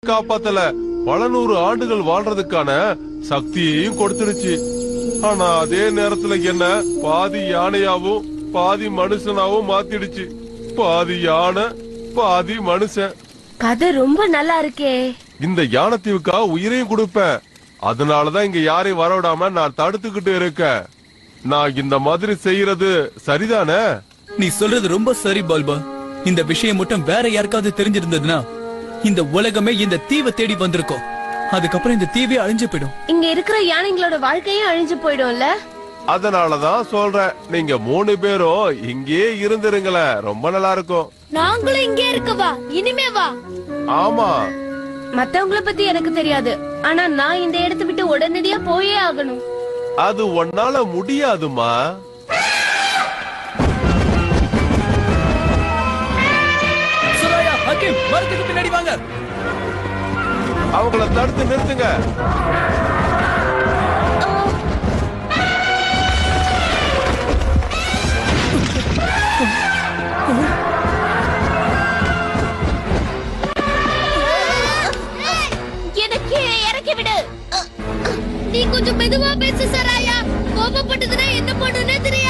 காப்பாத்தல, பல 100 ஆண்டுகள் வாழ்றதுக்கான சக்தியையும் கொடுத்துருச்சு. ஆனா அதே நேரத்துல என்ன பாதி யானையாவும் பாதி மனுஷனாவும் மாத்திடுச்சு. பாதி யானை பாதி மனுஷன். கதை ரொம்ப நல்லா இருக்கே. இந்த யானை தீவுக்கா உயிரையும் கொடுப்பேன். அதனாலதான் இங்க யாரையும் வரவிடாம நான் தடுத்துக்கிட்டு இருக்கேன். நான் இந்த மாதிரி செய்யறது சரிதானே? நீ சொல்றது ரொம்ப சரி பால்பா. இந்த விஷயம் மட்டும் வேற யாருக்காவது தெரிஞ்சிருந்ததுன்னா இந்த உலகமே இந்த தீவை தேடி வந்திருக்கும். அதுக்கப்புறம் இந்த தீவே அழிஞ்சு போயிடும். இங்க இருக்கிற யானைங்களோட வாழ்க்கையும் அழிஞ்சு போயிடும்ல. அதனாலதான் சொல்றேன், நீங்க 3 பேரும் இங்கே இருந்துருங்களேன், ரொம்ப நல்லா இருக்கும். நாங்களும் இங்கே இருக்கவா? இனிமே வா. ஆமா, மத்தவங்கள பத்தி எனக்கு தெரியாது, ஆனா நான் இந்த இடத்தை விட்டு உடனடியா போயே ஆகணும். அது உன்னால முடியாதுமா. சுராயா, ஹக்கீம், மரத்துக்கு பின்னாடி வாங்க. அவங்கள தடுத்து நிறுத்துங்க. எனக்கு இறக்கி விடு. நீ கொஞ்சம் மெதுவா பேசு சராயா. கோபப்பட்டதுன்னா என்ன பண்ணுனே தெரியாது.